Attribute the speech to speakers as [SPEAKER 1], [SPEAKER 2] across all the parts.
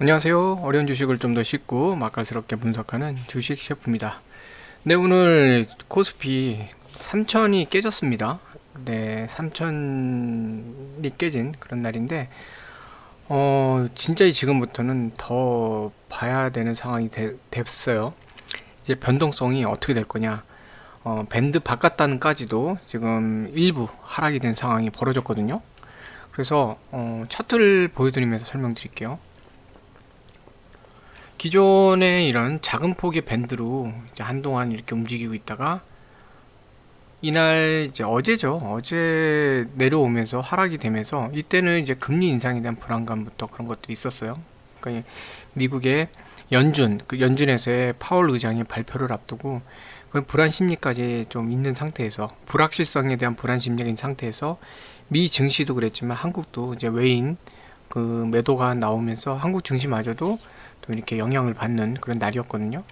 [SPEAKER 1] 안녕하세요. 어려운 주식을 좀 더 쉽고 맛깔스럽게 분석하는 주식 셰프입니다. 네, 오늘 코스피 3000이 깨졌습니다. 네, 3000이 깨진 그런 날인데, 진짜 지금부터는 더 봐야 되는 상황이 됐어요. 이제 변동성이 어떻게 될 거냐. 밴드 바깥단까지도 지금 일부 하락이 된 상황이 벌어졌거든요. 그래서, 차트를 보여드리면서 설명드릴게요. 기존에 이런 작은 폭의 밴드로 이제 한동안 이렇게 움직이고 있다가 이날 이제 어제죠. 어제 내려오면서 하락이 되면서 이때는 이제 금리 인상에 대한 불안감부터 그런 것들이 있었어요. 그러니까 미국의 연준에서의 파월 의장이 발표를 앞두고 그 불안 심리까지 좀 있는 상태에서 불확실성에 대한 불안 심리인 상태에서 미 증시도 그랬지만 한국도 이제 외인 그 매도가 나오면서 한국 증시마저도 또 이렇게 영향을 받는 그런 날이었거든요.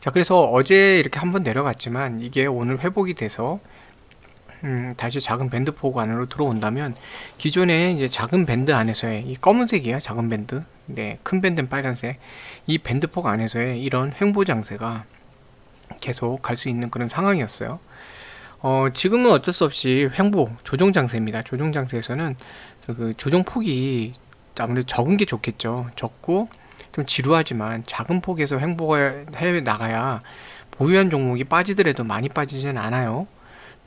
[SPEAKER 1] 자, 그래서 어제 이렇게 한번 내려갔지만 이게 오늘 회복이 돼서 다시 작은 밴드 폭 안으로 들어온다면 기존에 이제 작은 밴드 안에서의 이 검은색이에요. 작은 밴드. 네, 큰 밴드는 빨간색. 이 밴드 폭 안에서의 이런 횡보 장세가 계속 갈 수 있는 그런 상황이었어요. 지금은 어쩔 수 없이 횡보 조정 장세입니다. 조정 장세에서는 그 조정 폭이 아무래도 적은 게 좋겠죠. 적고 좀 지루하지만 작은 폭에서 횡보가 해 나가야 보유한 종목이 빠지더라도 많이 빠지진 않아요.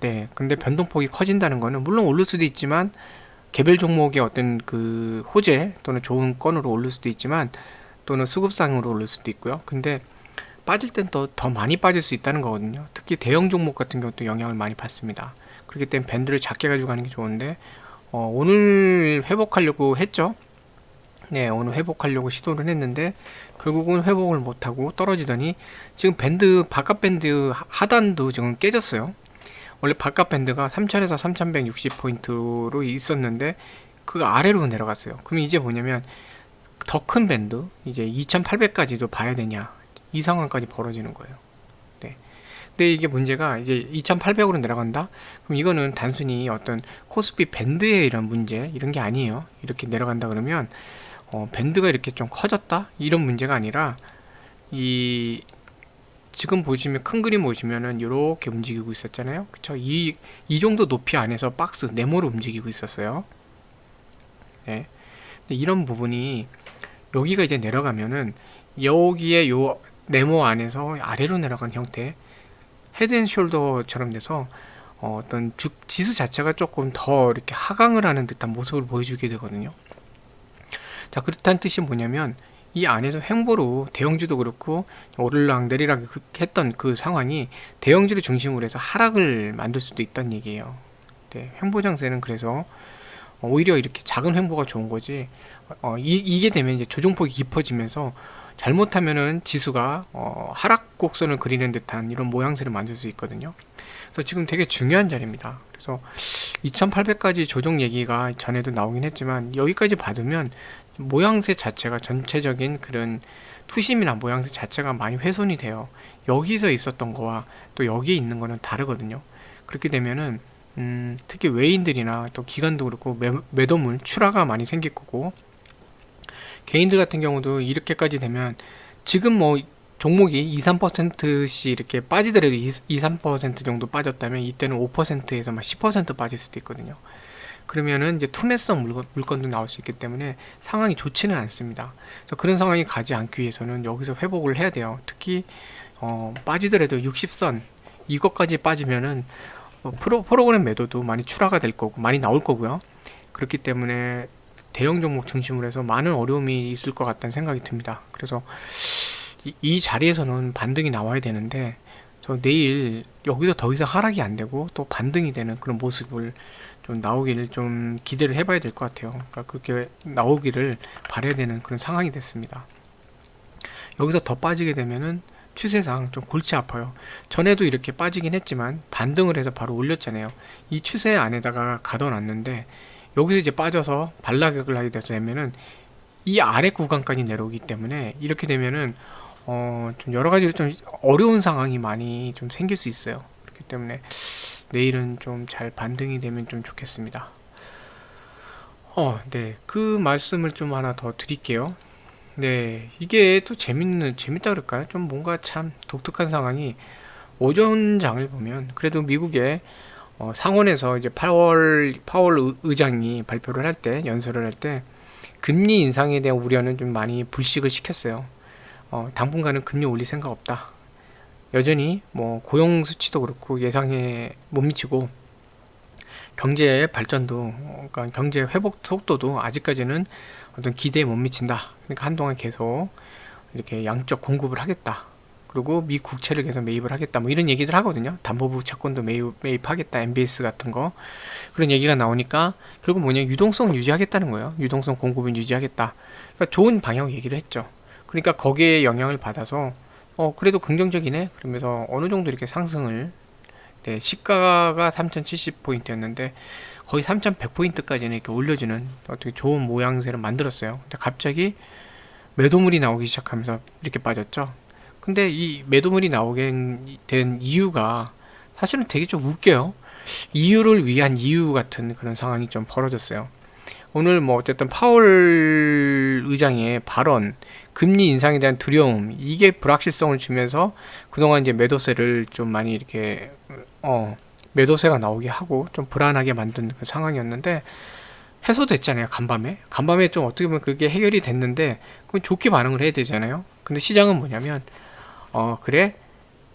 [SPEAKER 1] 네, 근데 변동폭이 커진다는 거는 물론 오를 수도 있지만 개별 종목의 어떤 그 호재 또는 좋은 건으로 오를 수도 있지만 또는 수급상으로 오를 수도 있고요. 근데 빠질 땐 더 많이 빠질 수 있다는 거거든요. 특히 대형 종목 같은 경우도 영향을 많이 받습니다. 그렇기 때문에 밴드를 작게 가지고 가는 게 좋은데 오늘 회복하려고 했죠. 네, 오늘 회복하려고 시도를 했는데 결국은 회복을 못하고 떨어지더니 지금 밴드 바깥 밴드 하단도 지금 깨졌어요. 원래 바깥 밴드가 3000에서 3160포인트로 있었는데 그 아래로 내려갔어요. 그럼 이제 뭐냐면 더 큰 밴드 이제 2800까지도 봐야 되냐 이 상황까지 벌어지는 거예요. 네. 근데 이게 문제가 이제 2800으로 내려간다? 그럼 이거는 단순히 어떤 코스피 밴드의 이런 문제 이런 게 아니에요. 이렇게 내려간다 그러면 밴드가 이렇게 좀 커졌다? 이런 문제가 아니라 이 지금 보시면 큰 그림 보시면은 이렇게 움직이고 있었잖아요. 그쵸? 이 정도 높이 안에서 박스 네모로 움직이고 있었어요. 네. 근데 이런 부분이 여기가 이제 내려가면은 여기에 요 네모 안에서 아래로 내려간 형태 헤드앤숄더처럼 돼서 어떤 지수 자체가 조금 더 이렇게 하강을 하는 듯한 모습을 보여주게 되거든요. 자, 그렇다는 뜻이 뭐냐면 이 안에서 횡보로 대형주도 그렇고 오르락 내리락 했던 그 상황이 대형주를 중심으로 해서 하락을 만들 수도 있다는 얘기예요. 네, 횡보 장세는 그래서 오히려 이렇게 작은 횡보가 좋은 거지. 이게 되면 이제 조정폭이 깊어지면서 잘못하면은 지수가 하락 곡선을 그리는 듯한 이런 모양새를 만들 수 있거든요. 그래서 지금 되게 중요한 자리입니다. 그래서 2800까지 조정 얘기가 전에도 나오긴 했지만 여기까지 받으면 모양새 자체가 전체적인 그런 투심이나 모양새 자체가 많이 훼손이 돼요. 여기서 있었던 거와 또 여기에 있는 거는 다르거든요. 그렇게 되면은 특히 외인들이나 또 기관도 그렇고 매도물 출하가 많이 생길 거고 개인들 같은 경우도 이렇게까지 되면 지금 뭐 종목이 2, 3%씩 이렇게 빠지더라도 2, 3% 정도 빠졌다면 이때는 5%에서 막 10% 빠질 수도 있거든요. 그러면은 이제 투매성 물건도 나올 수 있기 때문에 상황이 좋지는 않습니다. 그래서 그런 상황이 가지 않기 위해서는 여기서 회복을 해야 돼요. 특히 빠지더라도 60선 이것까지 빠지면은 프로그램 매도도 많이 출하가 될 거고 많이 나올 거고요. 그렇기 때문에 대형 종목 중심으로 해서 많은 어려움이 있을 것 같다는 생각이 듭니다. 그래서 이 자리에서는 반등이 나와야 되는데 저 내일 여기서 더 이상 하락이 안 되고 또 반등이 되는 그런 모습을 좀 나오기를 좀 기대를 해봐야 될 것 같아요. 그러니까 그렇게 나오기를 바라야 되는 그런 상황이 됐습니다. 여기서 더 빠지게 되면은 추세상 좀 골치 아파요. 전에도 이렇게 빠지긴 했지만 반등을 해서 바로 올렸잖아요. 이 추세 안에다가 가둬놨는데 여기서 이제 빠져서 반락을 하게 되면은 이 아래 구간까지 내려오기 때문에 이렇게 되면은 좀 여러 가지로 좀 어려운 상황이 많이 좀 생길 수 있어요. 그렇기 때문에 내일은 좀 잘 반등이 되면 좀 좋겠습니다. 네. 그 말씀을 좀 하나 더 드릴게요. 네, 이게 또 재밌다 그럴까요? 좀 뭔가 참 독특한 상황이 오전장을 보면 그래도 미국의 상원에서 이제 파월 의장이 발표를 할 때, 연설을 할 때 금리 인상에 대한 우려는 좀 많이 불식을 시켰어요. 당분간은 금리 올릴 생각 없다. 여전히 뭐 고용 수치도 그렇고 예상에 못 미치고 경제 발전도 그러니까 경제 회복 속도도 아직까지는 어떤 기대에 못 미친다. 그러니까 한동안 계속 이렇게 양적 공급을 하겠다. 그리고 미 국채를 계속 매입을 하겠다. 뭐 이런 얘기들 하거든요. 담보부 채권도 매입하겠다. MBS 같은 거. 그런 얘기가 나오니까 결국 뭐냐 유동성 유지하겠다는 거예요. 유동성 공급은 유지하겠다. 그러니까 좋은 방향 얘기를 했죠. 그러니까 거기에 영향을 받아서 그래도 긍정적이네. 그러면서 어느 정도 이렇게 상승을 네, 시가가 3070포인트였는데 거의 3100포인트까지는 이렇게 올려주는 어떻게 좋은 모양새를 만들었어요. 근데 갑자기 매도물이 나오기 시작하면서 이렇게 빠졌죠. 근데 이 매도물이 나오게 된 이유가 사실은 되게 좀 웃겨요. 이유를 위한 이유 같은 그런 상황이 좀 벌어졌어요. 오늘 뭐 어쨌든 파월 의장의 발언, 금리 인상에 대한 두려움, 이게 불확실성을 주면서 그동안 이제 매도세를 좀 많이 이렇게 매도세가 나오게 하고 좀 불안하게 만든 그 상황이었는데 해소됐잖아요. 간밤에 좀 어떻게 보면 그게 해결이 됐는데 그건 좋게 반응을 해야 되잖아요. 근데 시장은 뭐냐면 그래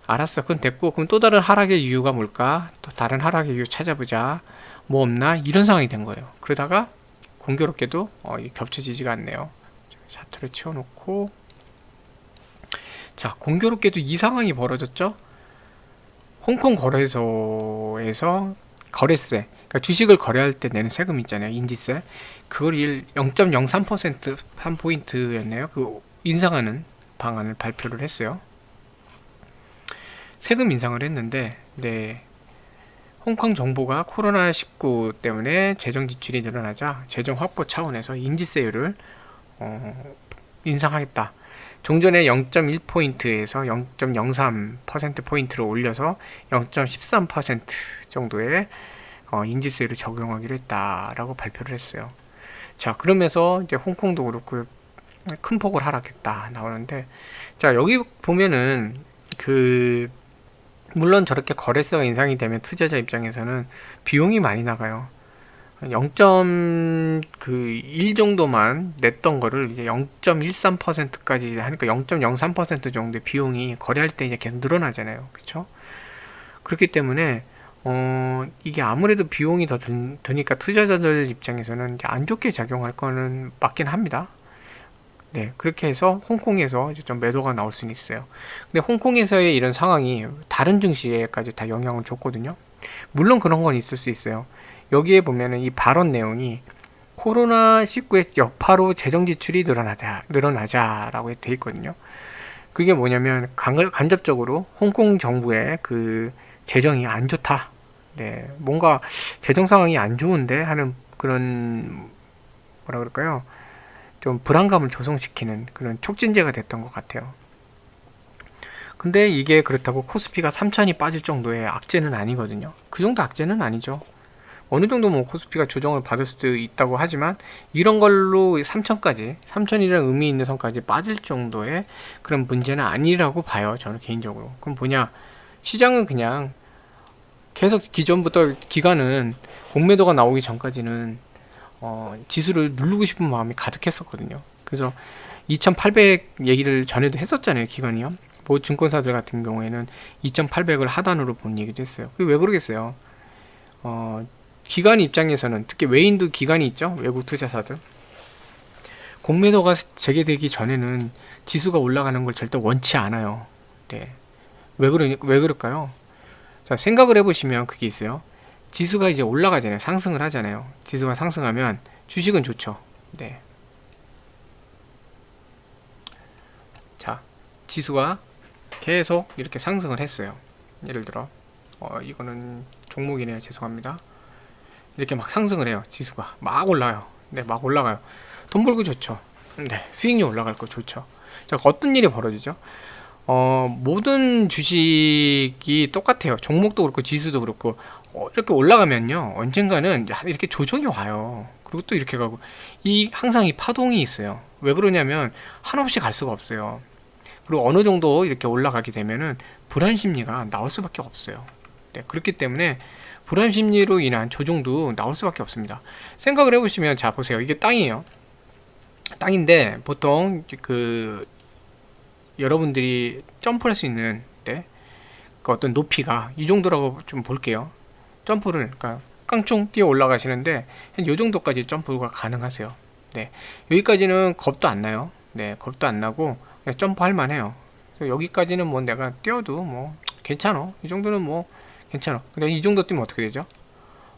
[SPEAKER 1] 알았어 그건 됐고 그럼 또 다른 하락의 이유가 뭘까, 또 다른 하락의 이유 찾아보자, 뭐 없나, 이런 상황이 된 거예요. 그러다가 공교롭게도 겹쳐지지가 않네요. 차트를 치워놓고, 자 공교롭게도 이 상황이 벌어졌죠. 홍콩 거래소에서 거래세, 그러니까 주식을 거래할 때 내는 세금 있잖아요, 인지세. 그걸 0.03% 한 포인트였네요. 그 인상하는 방안을 발표를 했어요. 세금 인상을 했는데, 네, 홍콩 정부가 코로나19 때문에 재정 지출이 늘어나자 재정 확보 차원에서 인지세율을 인상하겠다. 종전에 0.1포인트에서 0.03%포인트를 올려서 0.13% 정도의 인지세율을 적용하기로 했다라고 발표를 했어요. 자, 그러면서 이제 홍콩도 그렇고 큰 폭을 하락했다 나오는데, 자, 여기 보면은 물론 저렇게 거래세가 인상이 되면 투자자 입장에서는 비용이 많이 나가요. 0.1 정도만 냈던 거를 이제 0.13%까지 하니까 0.03% 정도의 비용이 거래할 때 이제 계속 늘어나잖아요. 그렇죠? 그렇기 때문에 이게 아무래도 비용이 더 드니까 투자자들 입장에서는 이제 안 좋게 작용할 거는 맞긴 합니다. 네, 그렇게 해서 홍콩에서 이제 좀 매도가 나올 수는 있어요. 근데 홍콩에서의 이런 상황이 다른 증시에까지 다 영향을 줬거든요. 물론 그런 건 있을 수 있어요. 여기에 보면은 이 발언 내용이 코로나19의 여파로 재정 지출이 늘어나자라고 돼 있거든요. 그게 뭐냐면 간접적으로 홍콩 정부의 그 재정이 안 좋다. 네, 뭔가 재정 상황이 안 좋은데 하는 그런 뭐라 그럴까요? 좀 불안감을 조성시키는 그런 촉진제가 됐던 것 같아요. 근데 이게 그렇다고 코스피가 3천이 빠질 정도의 악재는 아니거든요. 그 정도 악재는 아니죠. 어느 정도 뭐 코스피가 조정을 받을 수도 있다고 하지만 이런 걸로 3천까지, 3천이라는 의미 있는 선까지 빠질 정도의 그런 문제는 아니라고 봐요. 저는 개인적으로. 그럼 뭐냐? 시장은 그냥 계속 기존부터 기간은 공매도가 나오기 전까지는 지수를 누르고 싶은 마음이 가득했었거든요. 그래서 2800 얘기를 전에도 했었잖아요, 기간이요. 뭐 증권사들 같은 경우에는 2800을 하단으로 본 얘기도 했어요. 그게 왜 그러겠어요? 기관 입장에서는, 특히 외인도 기관이 있죠, 외국 투자사들. 공매도가 재개되기 전에는 지수가 올라가는 걸 절대 원치 않아요. 네. 왜 그럴까요? 자, 생각을 해보시면 그게 있어요. 지수가 이제 올라가잖아요. 상승을 하잖아요. 지수가 상승하면 주식은 좋죠. 네. 자, 지수가 계속 이렇게 상승을 했어요. 예를 들어, 이거는 종목이네요. 죄송합니다. 이렇게 막 상승을 해요. 지수가 막 올라요. 네, 막 올라가요. 돈 벌고 좋죠. 네, 수익률 올라갈 거 좋죠. 자, 어떤 일이 벌어지죠? 모든 주식이 똑같아요. 종목도 그렇고 지수도 그렇고 이렇게 올라가면요 언젠가는 이렇게 조정이 와요. 그리고 또 이렇게 가고, 항상 이 파동이 있어요. 왜 그러냐면 한없이 갈 수가 없어요. 그리고 어느 정도 이렇게 올라가게 되면은 불안 심리가 나올 수밖에 없어요. 네, 그렇기 때문에 불안 심리로 인한 조정도 나올 수밖에 없습니다. 생각을 해보시면, 자 보세요, 이게 땅이에요. 땅인데 보통 그 여러분들이 점프할 수 있는 그 어떤 높이가 이 정도라고 좀 볼게요. 점프를 그러니까 깡총 뛰어 올라가시는데 한 요 정도까지 점프가 가능하세요. 네, 여기까지는 겁도 안 나요. 네, 겁도 안 나고 그냥 점프할 만해요. 그래서 여기까지는 뭐 내가 뛰어도 뭐 괜찮아. 이 정도는 뭐 괜찮아. 근데 이 정도 뛰면 어떻게 되죠?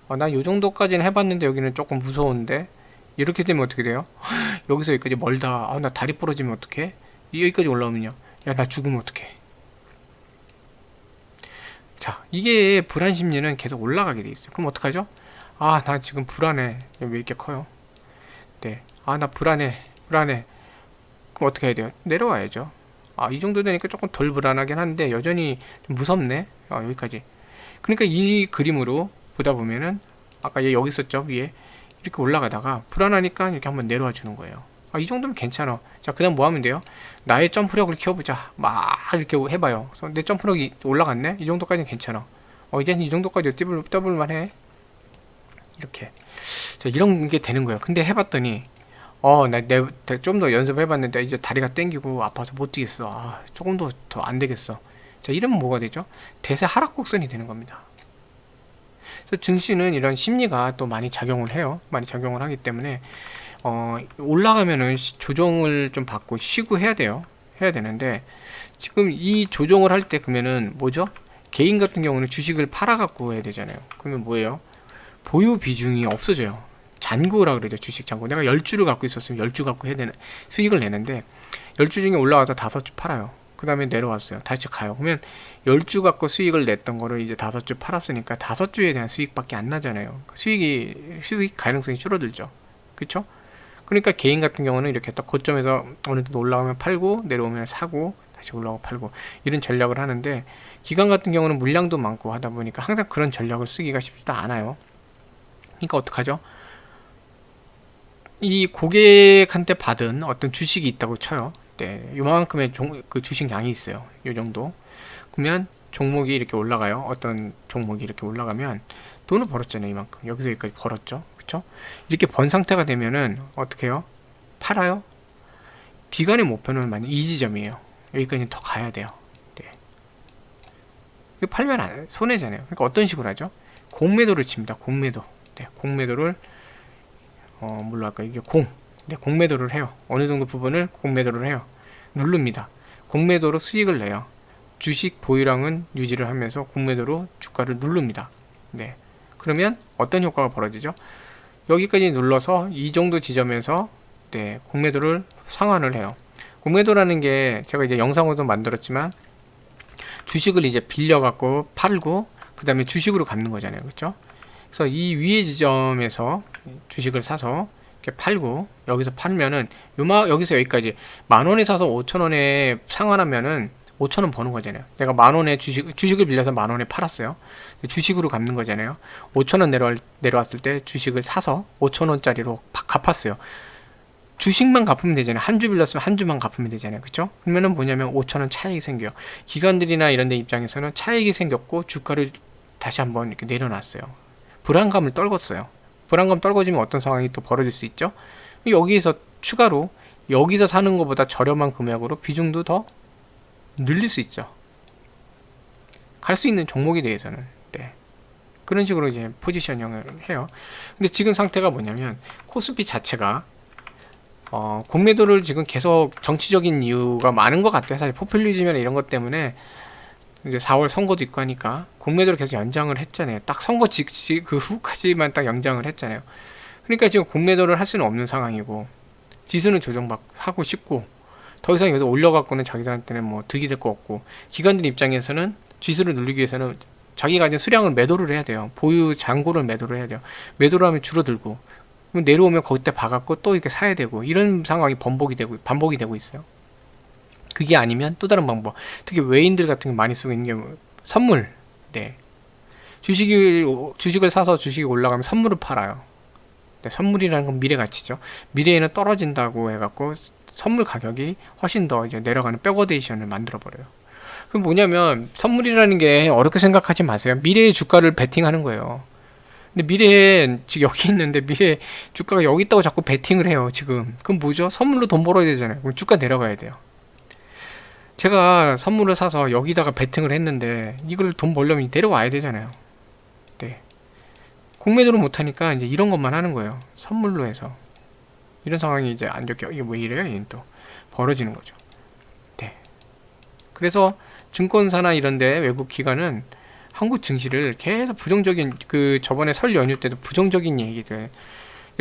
[SPEAKER 1] 난 요 정도까지는 해봤는데 여기는 조금 무서운데, 이렇게 되면 어떻게 돼요? 여기서 여기까지 멀다. 나 다리 부러지면 어떡해? 여기까지 올라오면요, 야 나 죽으면 어떡해? 자, 이게 불안 심리는 계속 올라가게 돼 있어요. 그럼 어떡하죠? 나 지금 불안해. 왜 이렇게 커요? 네. 나 불안해. 불안해. 그럼 어떻게 해야 돼요? 내려와야죠. 이 정도 되니까 조금 덜 불안하긴 한데 여전히 좀 무섭네. 여기까지. 그러니까 이 그림으로 보다 보면은 아까 얘 여기 있었죠, 위에. 이렇게 올라가다가 불안하니까 이렇게 한번 내려와 주는 거예요. 이 정도면 괜찮아. 자, 그 다음 뭐 하면 돼요? 나의 점프력을 키워보자. 막 이렇게 해봐요. 그래서 내 점프력이 올라갔네? 이 정도까지는 괜찮아. 이제는 이 정도까지 뛰어볼만 해. 이렇게. 자, 이런 게 되는 거예요. 근데 해봤더니 좀 더 연습을 해봤는데 이제 다리가 땡기고 아파서 못 뛰겠어. 조금 더 안 되겠어. 자, 이러면 뭐가 되죠? 대세 하락 곡선이 되는 겁니다. 그래서 증시는 이런 심리가 또 많이 작용을 해요. 많이 작용을 하기 때문에 올라가면은 조정을 좀 받고 쉬고 해야 돼요. 해야 되는데 지금 이 조정을 할 때 그러면은 뭐죠? 개인 같은 경우는 주식을 팔아 갖고 해야 되잖아요. 그러면 뭐예요? 보유 비중이 없어져요. 잔고라 그러죠. 주식 잔고. 내가 10주를 갖고 있었으면 10주 갖고 해야 되는, 수익을 내는데 10주 중에 올라와서 5주 팔아요. 그 다음에 내려왔어요. 다시 가요. 그러면 10주 갖고 수익을 냈던 거를 이제 5주 팔았으니까 5주에 대한 수익밖에 안 나잖아요. 수익 가능성이 줄어들죠. 그쵸? 그러니까 개인 같은 경우는 이렇게 딱 고점에서 어느 정도 올라가면 팔고, 내려오면 사고, 다시 올라가고 팔고, 이런 전략을 하는데, 기관 같은 경우는 물량도 많고 하다 보니까 항상 그런 전략을 쓰기가 쉽지도 않아요. 그러니까 어떡하죠? 이 고객한테 받은 어떤 주식이 있다고 쳐요. 네, 요만큼의 그 주식 양이 있어요. 요 정도. 그러면 종목이 이렇게 올라가요. 어떤 종목이 이렇게 올라가면 돈을 벌었잖아요. 이만큼. 여기서 여기까지 벌었죠. 그쵸? 이렇게 번 상태가 되면은 어떻게 해요? 팔아요? 기관의 목표는 만약 이 지점이에요. 여기까지는 더 가야 돼요. 네. 이거 팔면 손해잖아요. 그러니까 어떤 식으로 하죠? 공매도를 칩니다. 공매도. 네, 공매도를 물론 아까 이게 네, 공매도를 해요. 어느 정도 부분을 공매도를 해요. 누릅니다. 공매도로 수익을 내요. 주식 보유량은 유지를 하면서 공매도로 주가를 누릅니다. 네. 그러면 어떤 효과가 벌어지죠? 여기까지 눌러서 이 정도 지점에서 네, 공매도를 상환을 해요. 공매도라는 게 제가 이제 영상으로도 만들었지만 주식을 이제 빌려 갖고 팔고 그 다음에 주식으로 갚는 거잖아요. 그렇죠? 그래서 이 위의 지점에서 주식을 사서 이렇게 팔고, 여기서 팔면은 여기서 여기까지 10,000원에 사서 5,000원에 상환하면은 5,000원 버는 거잖아요. 내가 10,000원에 주식을 빌려서 10,000원에 팔았어요. 주식으로 갚는 거잖아요. 5,000원 내려왔을 때 주식을 사서 5,000원짜리로 갚았어요. 주식만 갚으면 되잖아요. 한 주 빌렸으면 한 주만 갚으면 되잖아요. 그쵸? 그러면은 뭐냐면 5,000원 차익이 생겨요. 기관들이나 이런 데 입장에서는 차익이 생겼고 주가를 다시 한번 이렇게 내려놨어요. 불안감을 떨궜어요. 불안감 떨궈지면 어떤 상황이 또 벌어질 수 있죠? 여기에서 추가로 여기서 사는 것보다 저렴한 금액으로 비중도 더 늘릴 수 있죠. 갈 수 있는 종목에 대해서는. 네. 그런 식으로 이제 포지셔닝을 해요. 근데 지금 상태가 뭐냐면 코스피 자체가 공매도를 지금 계속 정치적인 이유가 많은 것 같아요. 사실 포퓰리즘이나 이런 것 때문에 이제 4월 선거도 있고 하니까 공매도를 계속 연장을 했잖아요. 딱 선거 직시 그 후까지만 딱 연장을 했잖아요. 그러니까 지금 공매도를 할 수는 없는 상황이고, 지수는 조정하고 싶고, 더 이상 여기서 올려갖고는 자기들한테는 뭐 득이 될 거 없고, 기관들 입장에서는 지수를 누리기 위해서는 자기가 가진 수량을 매도를 해야 돼요. 보유 잔고를 매도를 해야 돼요. 매도를 하면 줄어들고, 그럼 내려오면 거기때 봐갖고 또 이렇게 사야 되고, 이런 상황이 반복이 되고 있어요. 그게 아니면 또 다른 방법, 특히 외인들 같은 게 많이 쓰고 있는 게 선물. 네. 주식을 사서 주식이 올라가면 선물을 팔아요. 네, 선물이라는 건 미래 가치죠. 미래에는 떨어진다고 해갖고 선물 가격이 훨씬 더 이제 내려가는 백워데이션을 만들어 버려요. 그럼 뭐냐면 선물이라는 게 어렵게 생각하지 마세요. 미래의 주가를 베팅하는 거예요. 근데 미래에 지금 여기 있는데 미래 주가가 여기 있다고 자꾸 베팅을 해요. 지금 그럼 뭐죠? 선물로 돈 벌어야 되잖아요. 그럼 주가 내려가야 돼요. 제가 선물을 사서 여기다가 베팅을 했는데 이걸 돈 벌려면 내려와야 되잖아요. 네. 공매도를 못하니까 이제 이런 것만 하는 거예요. 선물로 해서 이런 상황이 이제 안 좋게 이게 왜 이래요? 얘는 또 벌어지는 거죠. 네. 그래서 증권사나 이런데 외국 기관은 한국 증시를 계속 부정적인 그 저번에 설 연휴 때도 부정적인 얘기들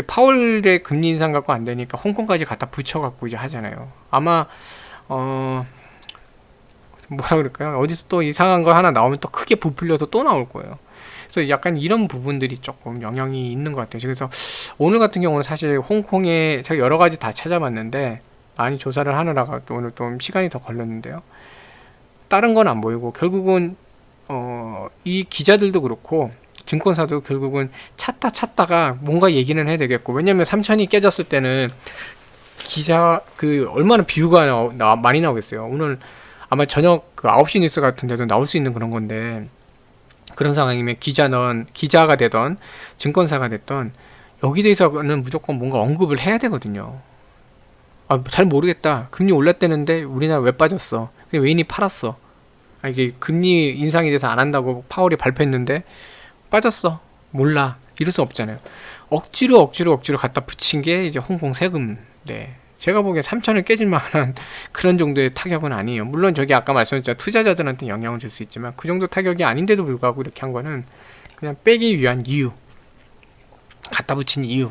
[SPEAKER 1] 파월의 금리 인상 갖고 안 되니까 홍콩까지 갖다 붙여갖고 이제 하잖아요. 아마 뭐라 그럴까요? 어디서 또 이상한 거 하나 나오면 또 크게 부풀려서 또 나올 거예요. 그래서 약간 이런 부분들이 조금 영향이 있는 것 같아요. 그래서 오늘 같은 경우는 사실 홍콩에 제가 여러 가지 다 찾아봤는데 많이 조사를 하느라가 오늘 좀 시간이 더 걸렸는데요. 다른 건 안 보이고 결국은 이 기자들도 그렇고 증권사도 결국은 찾다가 뭔가 얘기는 해야 되겠고 왜냐면 3천이 깨졌을 때는 기자 그 얼마나 비유가 많이 나오겠어요. 오늘 아마 저녁 그 9시 뉴스 같은 데도 나올 수 있는 그런 건데 그런 상황이면 기자가 되던 증권사가 됐던 여기 대해서는 무조건 뭔가 언급을 해야 되거든요. 잘 모르겠다. 금리 올랐다는데 우리나라 왜 빠졌어? 그냥 외인이 팔았어. 이게 금리 인상에 대해서 안 한다고 파월이 발표했는데 빠졌어. 몰라. 이럴 수 없잖아요. 억지로 갖다 붙인 게 이제 홍콩 세금. 네. 제가 보기엔 3천을 깨질 만한 그런 정도의 타격은 아니에요. 물론 저기 아까 말씀드렸죠. 투자자들한테 영향을 줄 수 있지만 그 정도 타격이 아닌데도 불구하고 이렇게 한 거는 그냥 빼기 위한 이유. 갖다 붙인 이유.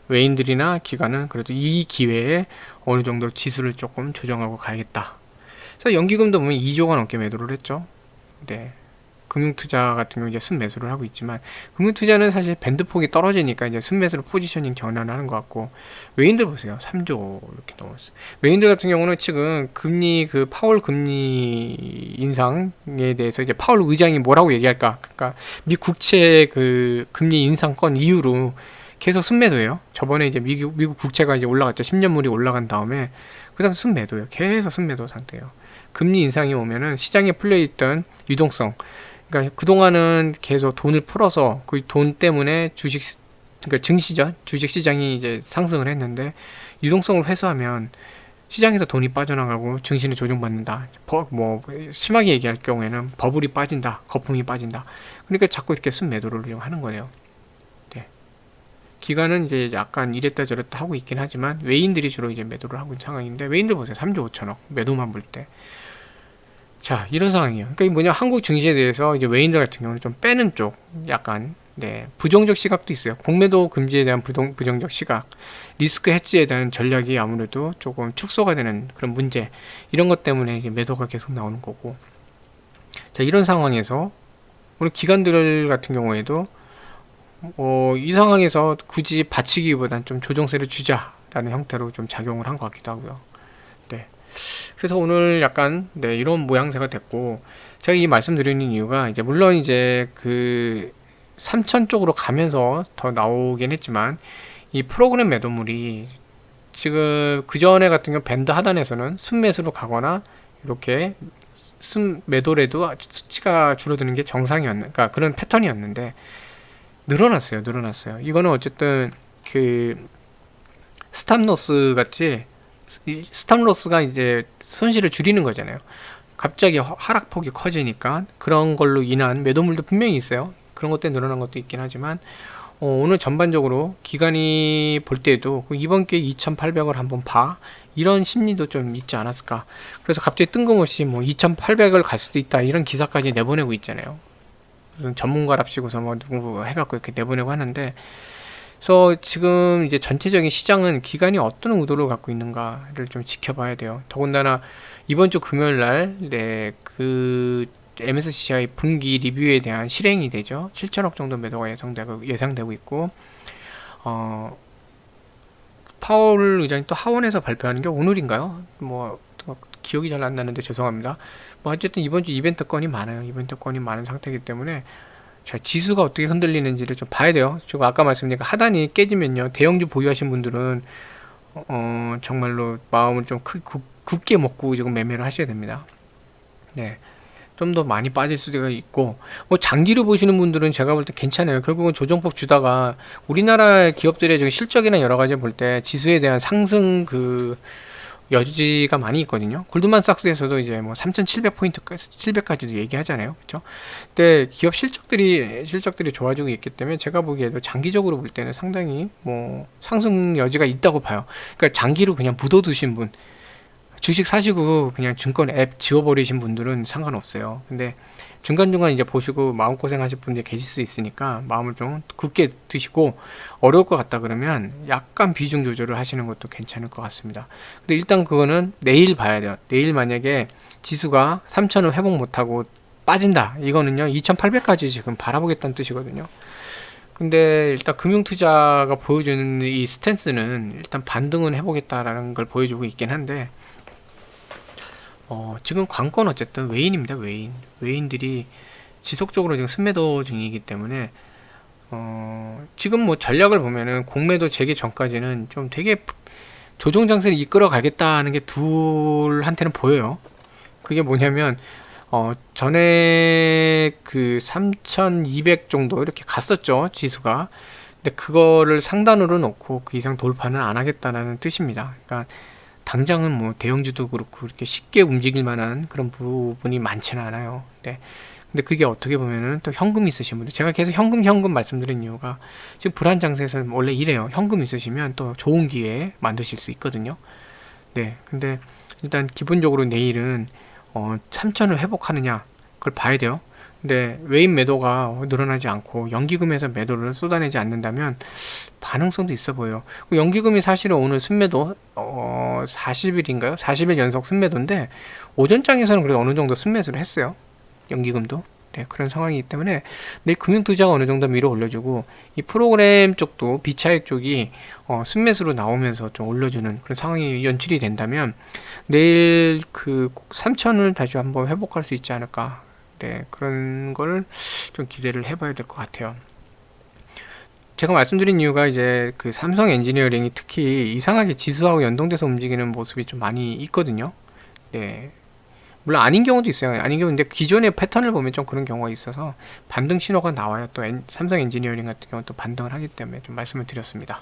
[SPEAKER 1] 외인들이나 기관은 그래도 이 기회에 어느 정도 지수를 조금 조정하고 가야겠다. 그래서 연기금도 보면 2조가 넘게 매도를 했죠. 네. 금융투자 같은 경우 이제 순매수를 하고 있지만 금융투자는 사실 밴드폭이 떨어지니까 이제 순매수로 포지셔닝 전환하는 것 같고 외인들 보세요. 3조 이렇게 넘었어요. 외인들 같은 경우는 지금 금리 그 파월 금리 인상에 대해서 이제 파월 의장이 뭐라고 얘기할까? 그러니까 미 국채 그 금리 인상권 이후로 계속 순매도예요. 저번에 이제 미국 국채가 이제 올라갔죠. 10년물이 올라간 다음에 그다음 순매도예요. 계속 순매도 상태예요. 금리 인상이 오면은 시장에 풀려있던 유동성 그러니까 그동안은 계속 돈을 풀어서 그 돈 때문에 그러니까 증시죠. 주식 시장이 이제 상승을 했는데 유동성을 회수하면 시장에서 돈이 빠져나가고 증시는 조정받는다. 뭐 심하게 얘기할 경우에는 버블이 빠진다. 거품이 빠진다. 그러니까 자꾸 이렇게 순매도를 하는 거예요. 네. 기관은 이제 약간 이랬다 저랬다 하고 있긴 하지만 외인들이 주로 이제 매도를 하고 있는 상황인데 외인들 보세요. 3조 5천억 매도만 볼 때. 자, 이런 상황이에요. 그러니까 이 뭐냐, 한국 증시에 대해서 이제 외인들 같은 경우는 좀 빼는 쪽, 약간, 네, 부정적 시각도 있어요. 공매도 금지에 대한 부정적 시각, 리스크 해지에 대한 전략이 아무래도 조금 축소가 되는 그런 문제, 이런 것 때문에 이제 매도가 계속 나오는 거고. 자, 이런 상황에서, 우리 기관들 같은 경우에도, 이 상황에서 굳이 받치기보단 좀 조정세를 주자라는 형태로 좀 작용을 한 것 같기도 하고요. 네. 그래서 오늘 약간 네 이런 모양새가 됐고 제가 이 말씀드리는 이유가 이제 물론 이제 그 3천 쪽으로 가면서 더 나오긴 했지만 이 프로그램 매도물이 지금 그 전에 같은 경우 밴드 하단에서는 순매수로 가거나 이렇게 순매도래도 수치가 줄어드는 게 그러니까 그런 패턴이었는데 늘어났어요. 이거는 어쨌든 그 스탑로스 같이 스탑로스가 이제 손실을 줄이는 거잖아요. 갑자기 하락폭이 커지니까 그런 걸로 인한 매도물도 분명히 있어요. 그런 것 때문에 늘어난 것도 있긴 하지만 오늘 전반적으로 기관이 볼 때도 이번 기회에 2,800을 한번 봐 이런 심리도 좀 있지 않았을까. 그래서 갑자기 뜬금없이 뭐 2,800을 갈 수도 있다 이런 기사까지 내보내고 있잖아요. 전문가랍시고서 뭐 누구 해갖고 이렇게 내보내고 하는데 그래서 지금 이제 전체적인 시장은 기관이 어떤 의도를 갖고 있는가를 좀 지켜봐야 돼요. 더군다나 이번 주 금요일 날, 네, 그 MSCI 분기 리뷰에 대한 실행이 되죠. 7천억 정도 매도가 예상되고 있고, 파월 의장이 또 하원에서 발표하는 게 오늘인가요? 뭐 기억이 잘 안 나는데 죄송합니다. 뭐 어쨌든 이번 주 이벤트 건이 많아요. 이벤트 건이 많은 상태이기 때문에 자, 지수가 어떻게 흔들리는지를 좀 봐야 돼요. 지금 아까 말씀드린 하단이 깨지면요, 대형주 보유하신 분들은 정말로 마음을 좀 굳게 먹고 지금 매매를 하셔야 됩니다. 네. 좀 더 많이 빠질 수가 있고, 뭐 장기를 보시는 분들은 제가 볼 때 괜찮아요. 결국은 조정법 주다가 우리나라 기업들의 지금 실적이나 여러 가지 볼 때 지수에 대한 상승 여지가 많이 있거든요. 골드만삭스에서도 이제 뭐 3,700포인트, 700까지도 얘기하잖아요. 그렇죠? 근데 기업 실적들이 좋아지고 있기 때문에 제가 보기에도 장기적으로 볼 때는 상당히 뭐 상승 여지가 있다고 봐요. 그러니까 장기로 그냥 묻어두신 분, 주식 사시고 그냥 증권 앱 지워버리신 분들은 상관없어요. 근데 중간중간 이제 보시고 마음고생 하실 분들이 계실 수 있으니까 마음을 좀 굳게 드시고, 어려울 것 같다 그러면 약간 비중 조절을 하시는 것도 괜찮을 것 같습니다. 근데 일단 그거는 내일 봐야 돼요. 내일 만약에 지수가 3,000을 회복 못하고 빠진다, 이거는요 2,800까지 지금 바라보겠다는 뜻이거든요. 근데 일단 금융투자가 보여주는 이 스탠스는 일단 반등은 해보겠다라는 걸 보여주고 있긴 한데, 지금 관건 어쨌든 외인입니다. 외인들이 지속적으로 지금 순매도 중이기 때문에, 지금 뭐 전략을 보면은 공매도 재개 전까지는 좀 되게 조정 장세를 이끌어 가겠다는 게 둘한테는 보여요. 그게 뭐냐면, 전에 그 3,200 정도 이렇게 갔었죠, 지수가. 근데 그거를 상단으로 놓고 그 이상 돌파는 안 하겠다는 뜻입니다. 그러니까 당장은 뭐 대형주도 그렇고 이렇게 쉽게 움직일 만한 그런 부분이 많지는 않아요. 네. 근데 그게 어떻게 보면은 또 현금 있으신 분들, 제가 계속 현금 말씀드린 이유가 지금 불안 장세에서는 원래 이래요. 현금 있으시면 또 좋은 기회 만드실 수 있거든요. 네. 근데 일단 기본적으로 내일은 3천을 회복하느냐, 그걸 봐야 돼요. 근데 외인 매도가 늘어나지 않고 연기금에서 매도를 쏟아내지 않는다면 반응성도 있어 보여요. 연기금이 사실은 오늘 순매도 40일인가요? 40일 연속 순매도인데 오전장에서는 그래도 어느 정도 순매수를 했어요. 연기금도. 네, 그런 상황이기 때문에 내일 금융투자가 어느 정도 밀어 올려주고, 이 프로그램 쪽도 비차익 쪽이 순매수로 나오면서 좀 올려주는 그런 상황이 연출이 된다면 내일 그 3천을 다시 한번 회복할 수 있지 않을까. 네, 그런 걸 좀 기대를 해봐야 될 것 같아요. 제가 말씀드린 이유가 이제 그 삼성 엔지니어링이 특히 이상하게 지수하고 연동돼서 움직이는 모습이 좀 많이 있거든요. 네. 물론 아닌 경우도 있어요. 아닌 경우인데 기존의 패턴을 보면 좀 그런 경우가 있어서 반등 신호가 나와요. 또 삼성 엔지니어링 같은 경우는 또 반등을 하기 때문에 좀 말씀을 드렸습니다.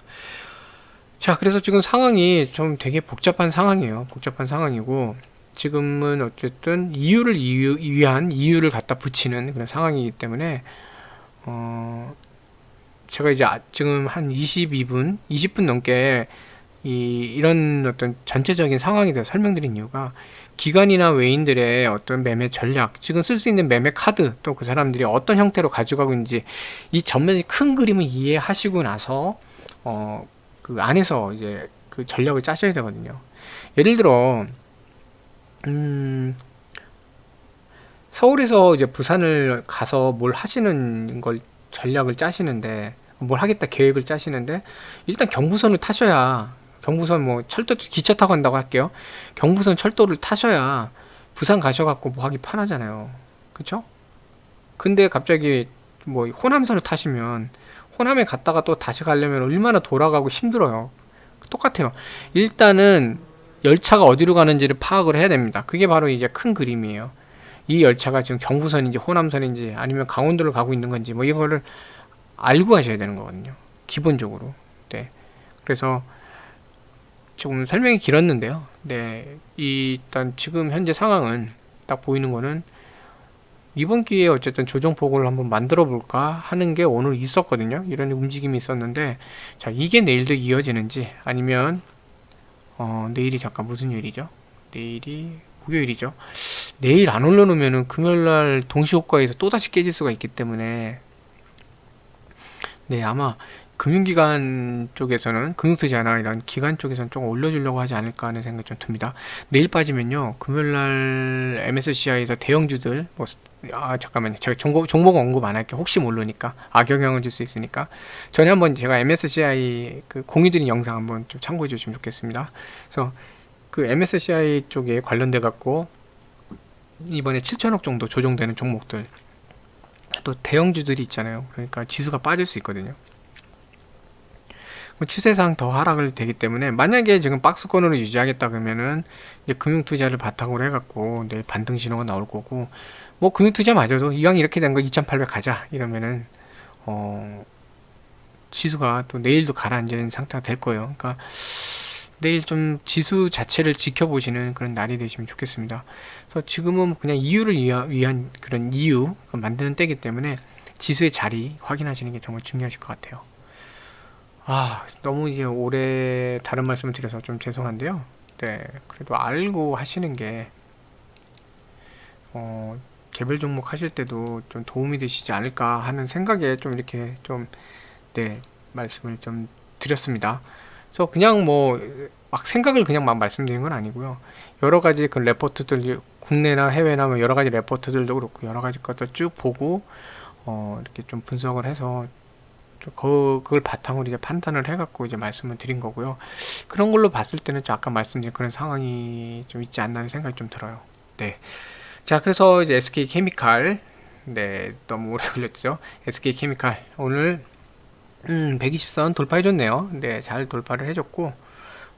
[SPEAKER 1] 자, 그래서 지금 상황이 좀 되게 복잡한 상황이에요. 복잡한 상황이고, 지금은 어쨌든 위한 이유를 갖다 붙이는 그런 상황이기 때문에, 제가 이제 지금 한 20분 넘게 이런 어떤 전체적인 상황에 대해서 설명드린 이유가, 기관이나 외인들의 어떤 매매 전략, 지금 쓸 수 있는 매매 카드, 또 그 사람들이 어떤 형태로 가져가고 있는지 이 전면의 큰 그림을 이해하시고 나서 그 안에서 이제 그 전략을 짜셔야 되거든요. 예를 들어 서울에서 이제 부산을 가서 뭘 하시는 걸 전략을 짜시는데, 뭘 하겠다 계획을 짜시는데, 일단 경부선을 타셔야, 경부선 뭐 철도 기차 타고 간다고 할게요. 경부선 철도를 타셔야 부산 가셔갖고 뭐 하기 편하잖아요. 그쵸? 근데 갑자기 뭐 호남선을 타시면 호남에 갔다가 또 다시 가려면 얼마나 돌아가고 힘들어요. 똑같아요. 일단은 열차가 어디로 가는지를 파악을 해야 됩니다. 그게 바로 이제 큰 그림이에요. 이 열차가 지금 경부선인지 호남선인지 아니면 강원도를 가고 있는 건지 뭐 이거를 알고 하셔야 되는 거거든요. 기본적으로. 네. 그래서 조금 설명이 길었는데요. 네. 일단 지금 현재 상황은 딱 보이는 거는 이번 기회에 어쨌든 조정폭을 한번 만들어 볼까 하는 게 오늘 있었거든요. 이런 움직임이 있었는데, 자, 이게 내일도 이어지는지, 아니면 내일이 잠깐 무슨 요일이죠? 내일이 목요일이죠. 내일 안 올려놓으면은 금요일날 동시효과에서 또다시 깨질 수가 있기 때문에, 네, 아마 금융기관 쪽에서는, 금융투자나 이런 기관 쪽에서는 좀 올려주려고 하지 않을까 하는 생각이 좀 듭니다. 내일 빠지면요, 금요일날 MSCI에서 대형주들, 뭐, 잠깐만요. 제가 종목 언급 안 할게요. 혹시 모르니까. 악영향을 줄 수 있으니까. 전에 한번 제가 MSCI 그 공유드린 영상 한번 좀 참고해 주시면 좋겠습니다. 그래서 그 MSCI 쪽에 관련돼 갖고, 이번에 7천억 정도 조정되는 종목들, 또 대형주들이 있잖아요. 그러니까 지수가 빠질 수 있거든요. 추세상 더 하락을 되기 때문에 만약에 지금 박스권으로 유지하겠다 그러면은 이제 금융투자를 바탕으로 해갖고 내일 반등 신호가 나올 거고, 뭐 금융투자 마저도 이왕 이렇게 된 거 2800 가자 이러면은 지수가 또 내일도 가라앉는 상태가 될 거예요. 그러니까 내일 좀 지수 자체를 지켜보시는 그런 날이 되시면 좋겠습니다. 그래서 지금은 그냥 이유를 위한 그런 이유 만드는 때이기 때문에 지수의 자리 확인하시는 게 정말 중요하실 것 같아요. 너무 이제 오래 다른 말씀을 드려서 좀 죄송한데요. 네, 그래도 알고 하시는 게 개별 종목 하실 때도 좀 도움이 되시지 않을까 하는 생각에 좀 이렇게 좀, 네, 말씀을 좀 드렸습니다. 그래서 그냥 뭐 막 생각을 그냥 막 말씀드린 건 아니고요. 여러 가지 그 레포트들, 국내나 해외나 뭐 여러 가지 레포트들도 그렇고 여러 가지 것들 쭉 보고 이렇게 좀 분석을 해서 그걸 바탕으로 이제 판단을 해갖고 이제 말씀을 드린 거고요. 그런 걸로 봤을 때는 좀 아까 말씀드린 그런 상황이 좀 있지 않나 하는 생각이 좀 들어요. 네. 자, 그래서 이제 SK 케미칼, 네, 너무 오래 걸렸죠. SK 케미칼 오늘 120선 돌파해줬네요. 네, 잘 돌파를 해줬고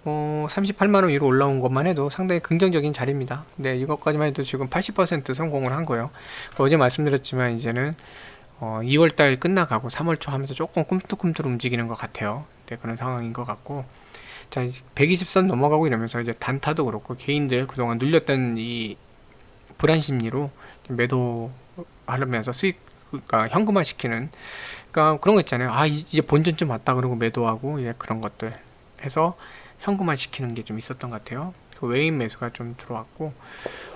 [SPEAKER 1] 38만원 위로 올라온 것만 해도 상당히 긍정적인 자리입니다. 네, 이것까지만 해도 지금 80% 성공을 한 거예요. 어제 말씀드렸지만 이제는 2월달 끝나가고 3월 초 하면서 조금 꿈틀꿈틀 움직이는 것 같아요. 네, 그런 상황인 것 같고, 자, 120선 넘어가고 이러면서 이제 단타도 그렇고 개인들 그동안 눌렸던 이 불안 심리로 매도 하려면서 수익, 그러니까 현금화 시키는, 그러니까 그런 거 있잖아요. 이제 본전 좀 왔다 그러고 매도하고, 예, 그런 것들 해서 현금화 시키는 게 좀 있었던 것 같아요. 그 외인 매수가 좀 들어왔고,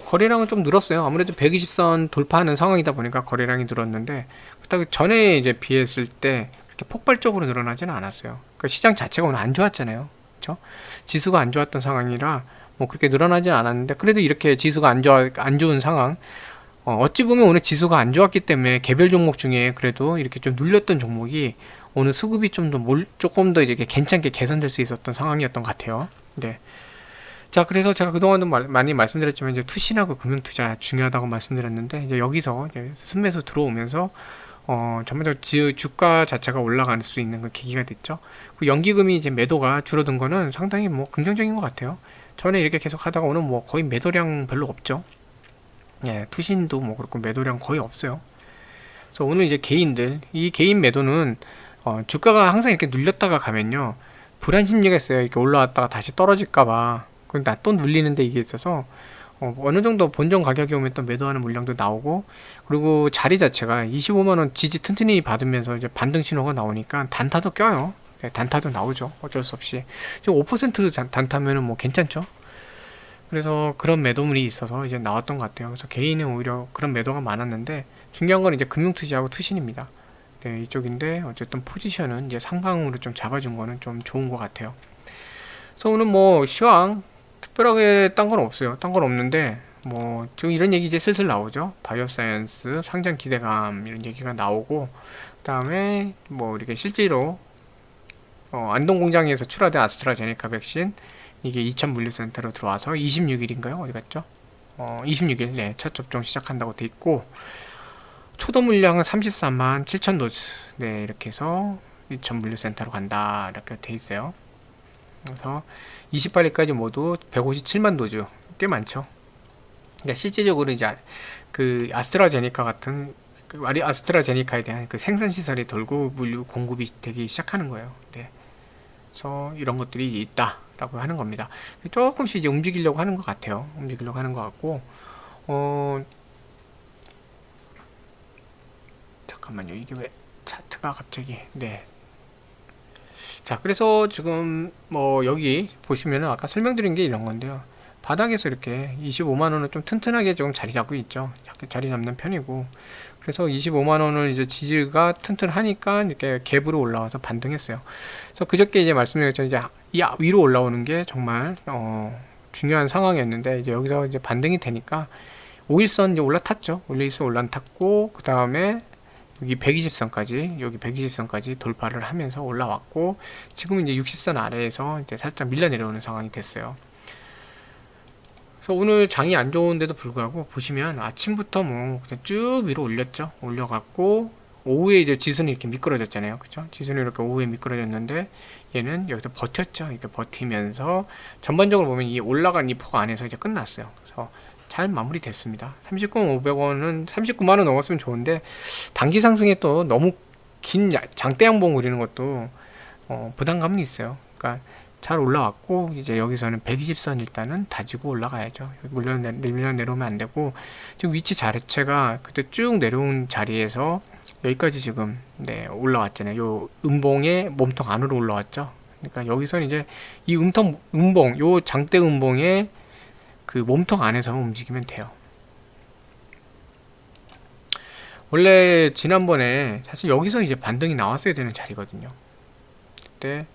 [SPEAKER 1] 거래량은 좀 늘었어요. 아무래도 120선 돌파하는 상황이다 보니까 거래량이 늘었는데, 그렇다고 전에 이제 비했을 때 그렇게 폭발적으로 늘어나지는 않았어요. 그러니까 시장 자체가 오늘 안 좋았잖아요. 그렇죠? 지수가 안 좋았던 상황이라 뭐 그렇게 늘어나지 않았는데, 그래도 이렇게 지수가 안 좋은 상황, 어찌 보면 오늘 지수가 안 좋았기 때문에 개별 종목 중에 그래도 이렇게 좀 눌렸던 종목이 오늘 수급이 조금 더 이렇게 괜찮게 개선될 수 있었던 상황이었던 것 같아요. 네. 자, 그래서 제가 그동안도 많이 말씀드렸지만 이제 투신하고 금융투자 중요하다고 말씀드렸는데, 이제 여기서 이제 순매수 들어오면서 전반적으로 주가 자체가 올라갈 수 있는 그 계기가 됐죠. 그 연기금이 이제 매도가 줄어든 거는 상당히 뭐 긍정적인 것 같아요. 전에 이렇게 계속 하다가 오늘 뭐 거의 매도량 별로 없죠. 예, 투신도 뭐 그렇고 매도량 거의 없어요. 그래서 오늘 이제 이 개인 매도는 주가가 항상 이렇게 눌렸다가 가면요, 불안 심리가 있어요. 이렇게 올라왔다가 다시 떨어질까봐. 나 또 눌리는데 이게 있어서 어느 정도 본전 가격이 오면 또 매도하는 물량도 나오고, 그리고 자리 자체가 25만원 지지 튼튼히 받으면서 이제 반등 신호가 나오니까 단타도 껴요. 네, 단타도 나오죠. 어쩔 수 없이. 지금 5% 단타면은 뭐 괜찮죠. 그래서 그런 매도물이 있어서 이제 나왔던 것 같아요. 그래서 개인은 오히려 그런 매도가 많았는데, 중요한 건 이제 금융투자하고 투신입니다. 네, 이쪽인데 어쨌든 포지션은 이제 상방으로 좀 잡아준 거는 좀 좋은 것 같아요. 그래서 오늘 뭐 시황 특별하게 딴 건 없어요. 딴 건 없는데 뭐 지금 이런 얘기 이제 슬슬 나오죠. 바이오사이언스 상장 기대감 이런 얘기가 나오고, 그다음에 뭐 이렇게 실제로 안동 공장에서 출하된 아스트라제네카 백신 이게 이천 물류센터로 들어와서 26일인가요? 어디 갔죠? 26일 네, 첫 접종 시작한다고 돼 있고, 초도 물량은 33만 7천 도즈, 네, 이렇게 해서 이천 물류센터로 간다 이렇게 돼 있어요. 그래서 28일까지 모두 157만 도주, 꽤 많죠. 그러니까 실질적으로 이제 그 아스트라제네카 같은 아스트라제네카에 대한 그 생산 시설이 돌고 물류 공급이 되기 시작하는 거예요. 네. 그래서 이런 것들이 있다라고 하는 겁니다. 조금씩 이제 움직이려고 하는 것 같아요. 움직이려고 하는 것 같고, 잠깐만요. 이게 왜 차트가 갑자기, 네. 자, 그래서 지금 뭐 여기 보시면은 아까 설명드린 게 이런 건데요. 바닥에서 이렇게 25만원을 좀 튼튼하게 좀 자리 잡고 있죠. 자리 잡는 편이고, 그래서 25만원을 이제 지지가 튼튼하니까 이렇게 갭으로 올라와서 반등했어요. 그래서 그저께 이제 말씀드렸죠. 이제 이 위로 올라오는 게 정말 중요한 상황이었는데, 이제 여기서 이제 반등이 되니까 5일선 이제 올라탔죠. 5일선 올라탔고, 그 다음에 여기 120선까지 돌파를 하면서 올라왔고, 지금 이제 60선 아래에서 이제 살짝 밀려 내려오는 상황이 됐어요. 그래서 오늘 장이 안 좋은데도 불구하고 보시면 아침부터 뭐 그냥 쭉 위로 올렸죠. 올려갖고 오후에 이제 지수는 이렇게 미끄러졌잖아요. 그쵸? 지수는 이렇게 오후에 미끄러졌는데 얘는 여기서 버텼죠. 이렇게 버티면서 전반적으로 보면 이 올라간 이 폭 안에서 이제 끝났어요. 그래서 잘 마무리됐습니다. 39,500원은 39만원 넘었으면 좋은데 단기 상승에 또 너무 긴 장대 양봉 그리는 것도 부담감은 있어요. 그러니까 잘 올라왔고 이제 여기서는 120선 일단은 다지고 올라가야죠. 물론 내려오면 안 되고 지금 위치 자체가 그때 쭉 내려온 자리에서 여기까지 지금 네 올라왔잖아요. 요 음봉의 몸통 안으로 올라왔죠. 그러니까 여기서는 이제 이 음봉 요 장대 음봉의 그 몸통 안에서 움직이면 돼요. 원래 지난번에 사실 여기서 이제 반등이 나왔어야 되는 자리거든요. 그때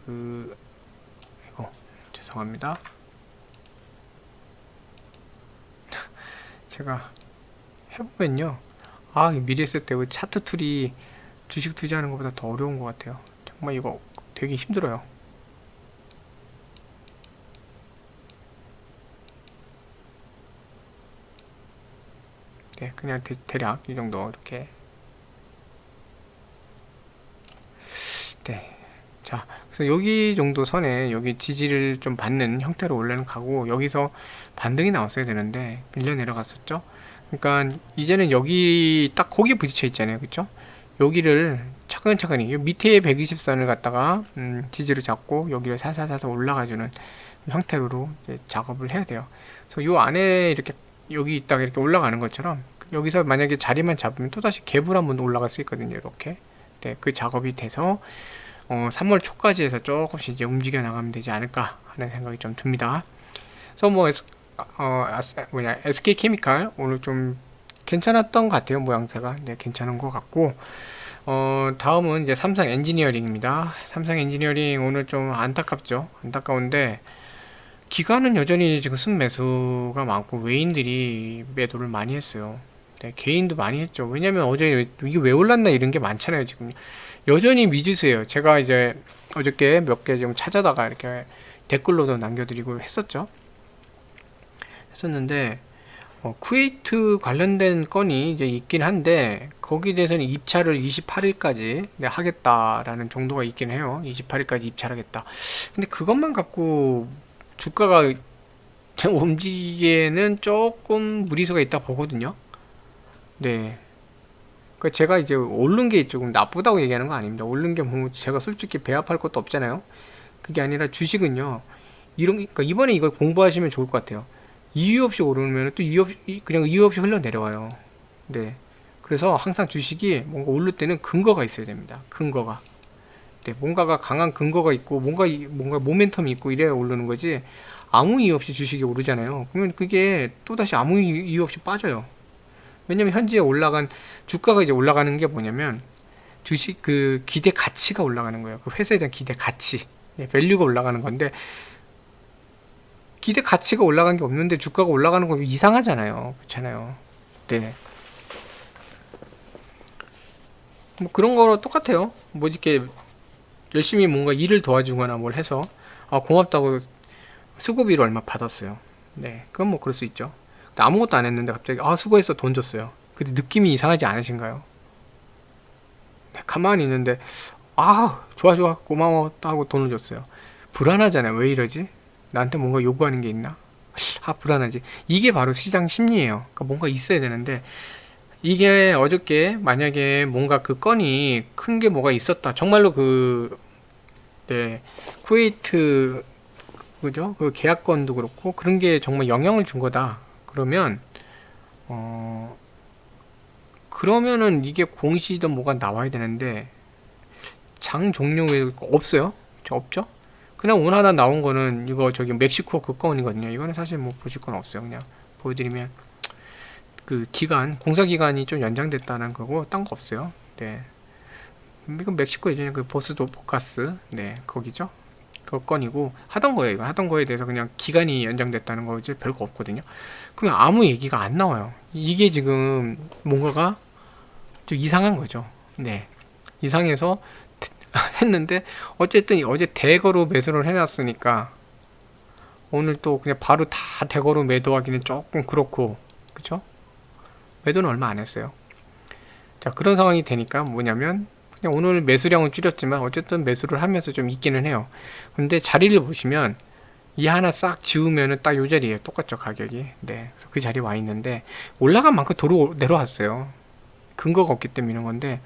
[SPEAKER 1] 이거 죄송합니다. 제가 해보면요. 미리 했을 때 차트 툴이 주식 투자하는 것보다 더 어려운 것 같아요. 정말 이거 되게 힘들어요. 네, 그냥 대략 이 정도 이렇게. 네. 자, 그래서 여기 정도 선에 여기 지지를 좀 받는 형태로 원래는 가고 여기서 반등이 나왔어야 되는데 밀려 내려갔었죠. 그러니까 이제는 여기 딱 거기 부딪혀 있잖아요. 그쵸? 여기를 차근차근히 이 밑에 120선을 갖다가 지지를 잡고 여기를 살살살살 올라가주는 형태로 이제 작업을 해야 돼요. 그래서 요 안에 이렇게 여기 있다가 이렇게 올라가는 것처럼 여기서 만약에 자리만 잡으면 또다시 갭을 한번 올라갈 수 있거든요. 이렇게. 네, 그 작업이 돼서 3월 초까지 해서 조금씩 이제 움직여 나가면 되지 않을까 하는 생각이 좀 듭니다. 그래서 뭐 SK케미칼 오늘 좀 괜찮았던 것 같아요. 모양새가. 네, 괜찮은 것 같고 다음은 이제 삼성 엔지니어링입니다. 삼성 엔지니어링 오늘 좀 안타깝죠. 안타까운데 기관은 여전히 지금 순매수가 많고 외인들이 매도를 많이 했어요. 네, 개인도 많이 했죠. 왜냐면 어제 이게 왜 올랐나 이런 게 많잖아요. 지금 여전히 미지수예요. 제가 이제 어저께 몇 개 좀 찾아다가 이렇게 댓글로도 남겨드리고 했었는데 쿠웨이트 관련된 건이 이제 있긴 한데 거기에 대해서는 입찰을 28일까지 하겠다라는 정도가 있긴 해요. 28일까지 입찰하겠다. 근데 그것만 갖고 주가가 움직이기에는 조금 무리수가 있다 보거든요. 네. 그러니까 제가 이제 오른 게 조금 나쁘다고 얘기하는 거 아닙니다. 오른 게 뭐 제가 솔직히 배합할 것도 없잖아요. 그게 아니라 주식은요. 그러니까 이번에 이걸 공부하시면 좋을 것 같아요. 이유 없이 오르면 또 그냥 이유 없이 흘러내려와요. 네. 그래서 항상 주식이 뭔가 오를 때는 근거가 있어야 됩니다. 근거가. 네. 뭔가가 강한 근거가 있고 뭔가 모멘텀이 있고 이래야 오르는 거지. 아무 이유 없이 주식이 오르잖아요. 그러면 그게 또다시 아무 이유 없이 빠져요. 왜냐면 현재 올라간 주가가 이제 올라가는 게 뭐냐면 주식 그 기대 가치가 올라가는 거예요. 그 회사에 대한 기대 가치, 네, 밸류가 올라가는 건데 기대 가치가 올라간 게 없는데 주가가 올라가는 거 이상하잖아요. 그렇잖아요. 네. 뭐 그런 거랑 똑같아요. 뭐 이렇게 열심히 뭔가 일을 도와주거나 뭘 해서 고맙다고 수고비를 얼마 받았어요. 네, 그건 뭐 그럴 수 있죠. 아무것도 안 했는데 갑자기 수고했어 돈 줬어요. 근데 느낌이 이상하지 않으신가요? 네, 가만히 있는데 좋아 고마워 하고 돈을 줬어요. 불안하잖아요. 왜 이러지? 나한테 뭔가 요구하는 게 있나? 불안하지. 이게 바로 시장 심리예요. 그러니까 뭔가 있어야 되는데 이게 어저께 만약에 뭔가 그 건이 큰 게 뭐가 있었다. 정말로 네, 쿠웨이트 그죠? 그 계약건도 그렇고 그런 게 정말 영향을 준 거다. 그러면은 이게 공시든 뭐가 나와야 되는데 장 종료에 없어요? 없죠? 그냥 운 하나 나온 거는 이거 저기 멕시코 그 건이거든요. 이거는 사실 뭐 보실 건 없어요. 그냥 보여드리면 그 공사 기간이 좀 연장됐다는 거고 딴 거 없어요. 네. 이건 멕시코 예전에 그 보스도 포카스 네 거기죠. 그 건이고 하던 거예요. 이거 하던 거에 대해서 그냥 기간이 연장됐다는 거 이제 별거 없거든요. 그러면 아무 얘기가 안 나와요. 이게 지금 뭔가가 좀 이상한 거죠. 네. 이상해서 했는데 어쨌든 어제 대거로 매수를 해놨으니까 오늘 또 그냥 바로 다 대거로 매도하기는 조금 그렇고, 그쵸? 매도는 얼마 안 했어요. 자, 그런 상황이 되니까 뭐냐면 그냥 오늘 매수량은 줄였지만 어쨌든 매수를 하면서 좀 있기는 해요. 근데 자리를 보시면 이 하나 싹 지우면은 딱 요 자리에 똑같죠, 가격이. 네, 그래서 그 자리에 와 있는데 올라간 만큼 도로 내려왔어요. 근거가 없기 때문에 이런 건데,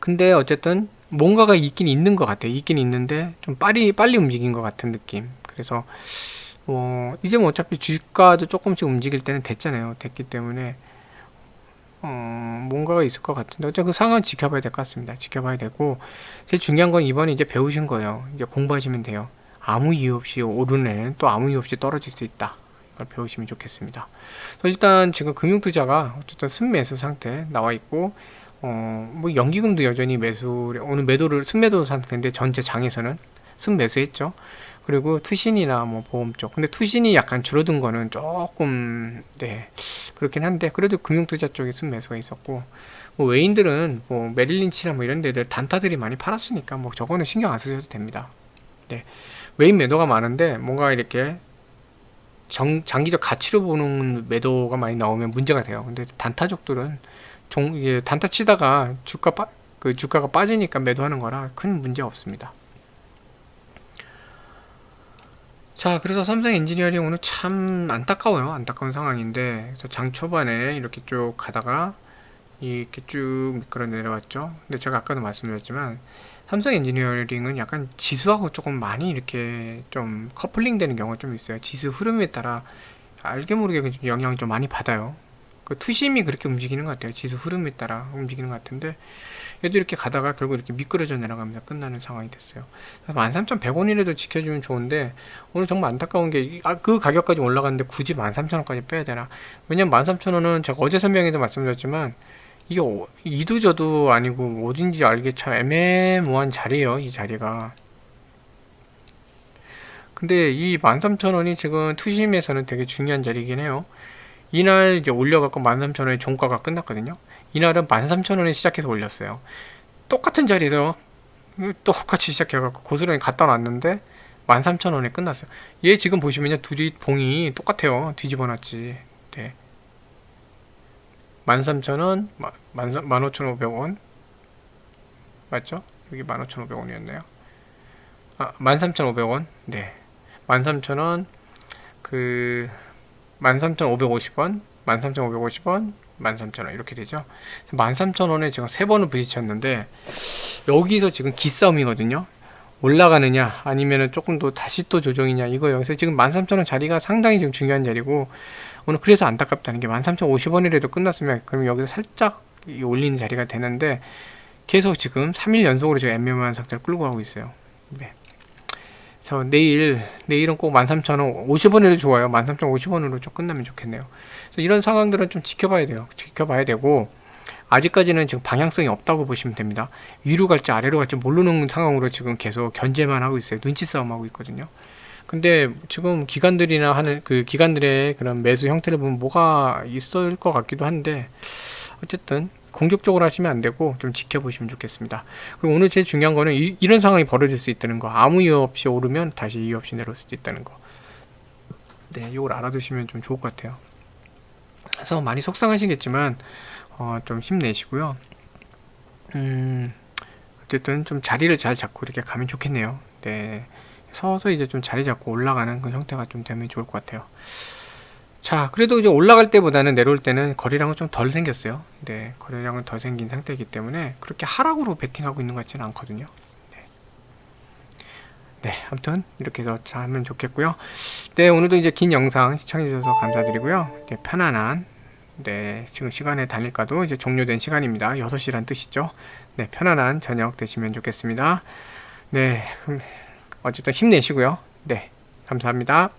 [SPEAKER 1] 근데 어쨌든 뭔가가 있긴 있는 것 같아요. 있긴 있는데 좀 빨리 움직인 것 같은 느낌. 그래서 이제 뭐 어차피 주가도 조금씩 움직일 때는 됐잖아요. 됐기 때문에 뭔가가 있을 것 같은데 어쨌든 그 상황 지켜봐야 될 것 같습니다. 지켜봐야 되고, 제일 중요한 건 이번에 이제 배우신 거예요. 이제 공부하시면 돼요. 아무 이유 없이 오르는 애는 또 아무 이유 없이 떨어질 수 있다. 이걸 배우시면 좋겠습니다. 일단 지금 금융투자가 어쨌든 순매수 상태 나와 있고, 뭐 연기금도 여전히 오늘 매도를 순매도 상태인데 전체 장에서는 순매수했죠. 그리고 투신이나 뭐 보험 쪽, 근데 투신이 약간 줄어든 거는 조금 네 그렇긴 한데, 그래도 금융투자 쪽에 순매수가 있었고, 뭐 외인들은 뭐 메릴린치나 뭐 이런 데들 단타들이 많이 팔았으니까 뭐 저거는 신경 안 쓰셔도 됩니다. 네, 외인 매도가 많은데 뭔가 이렇게 장기적 가치로 보는 매도가 많이 나오면 문제가 돼요. 근데 단타족들은 이게 단타 치다가 주가가 빠지니까 매도하는 거라 큰 문제 없습니다. 자, 그래서 삼성 엔지니어링 오늘 참 안타까워요. 안타까운 상황인데, 그래서 장 초반에 이렇게 쭉 가다가 이렇게 쭉 미끄러 내려왔죠. 근데 제가 아까도 말씀드렸지만 삼성 엔지니어링은 약간 지수하고 조금 많이 이렇게 좀 커플링 되는 경우가 좀 있어요. 지수 흐름에 따라 알게 모르게 좀 영향을 좀 많이 받아요. 그 투심이 그렇게 움직이는 것 같아요. 지수 흐름에 따라 움직이는 것 같은데, 얘도 이렇게 가다가 결국 이렇게 미끄러져 내려가면서 끝나는 상황이 됐어요. 13,100원이라도 지켜주면 좋은데, 오늘 정말 안타까운 게 그 가격까지 올라갔는데 굳이 13,000원까지 빼야 되나. 왜냐면 13,000원은 제가 어제 설명에도 말씀드렸지만 이게 이두저도 아니고 어딘지 알기 참 애매모호한 자리예요, 이 자리가. 근데 이 13,000원이 지금 투심에서는 되게 중요한 자리이긴 해요. 이날 이제 올려갖고 13,000원에 종가가 끝났거든요. 이날은 13,000원에 시작해서 올렸어요. 똑같은 자리에서 똑같이 시작해갖고 고스란히 갖다 놨는데 13,000원에 끝났어요. 얘 지금 보시면요, 둘이 봉이 똑같아요. 뒤집어 놨지. 네. 13,000원, 15,500원. 맞죠? 여기 15,500원이었나요? 아, 13,500원. 네. 13,000원, 13,550원, 13,550원, 13,000원 이렇게 되죠. 13,000원에 지금 3번을 부딪혔는데 여기서 지금 기싸움이거든요. 올라가느냐 아니면은 조금 더 다시 또 조정이냐, 이거 여기서 지금 13,000원 자리가 상당히 지금 중요한 자리고, 오늘 그래서 안타깝다는 게 13,050원이라도 끝났으면 그럼 여기서 살짝 올리는 자리가 되는데 계속 지금 3일 연속으로 지금 애매모호한 상태를 끌고 가고 있어요. 네. 그래서 내일은 꼭 13,000원 50원으로 좋아요. 13,050원으로 좀 끝나면 좋겠네요. 그래서 이런 상황들은 좀 지켜봐야 돼요. 지켜봐야 되고, 아직까지는 지금 방향성이 없다고 보시면 됩니다. 위로 갈지 아래로 갈지 모르는 상황으로 지금 계속 견제만 하고 있어요. 눈치 싸움 하고 있거든요. 근데 지금 기관들이나 하는 기관들의 그런 매수 형태를 보면 뭐가 있을 것 같기도 한데, 어쨌든 공격적으로 하시면 안 되고 좀 지켜보시면 좋겠습니다. 그리고 오늘 제일 중요한 거는 이런 상황이 벌어질 수 있다는 거. 아무 이유 없이 오르면 다시 이유 없이 내려올 수도 있다는 거. 네, 이걸 알아두시면 좀 좋을 것 같아요. 그래서 많이 속상하시겠지만 좀 힘내시고요. 어쨌든 좀 자리를 잘 잡고 이렇게 가면 좋겠네요. 네, 서서 이제 좀 자리 잡고 올라가는 그 형태가 좀 되면 좋을 것 같아요. 자, 그래도 이제 올라갈 때보다는 내려올 때는 거래량은 좀 덜 생겼어요. 네, 거래량은 덜 생긴 상태이기 때문에 그렇게 하락으로 베팅하고 있는 것 같지는 않거든요. 네, 네, 아무튼 이렇게 해서 잘 하면 좋겠고요. 네, 오늘도 이제 긴 영상 시청해주셔서 감사드리고요. 네, 편안한, 네, 지금 시간의 단일가도 이제 종료된 시간입니다. 6시란 뜻이죠. 네, 편안한 저녁 되시면 좋겠습니다. 네, 어쨌든 힘내시고요. 네, 감사합니다.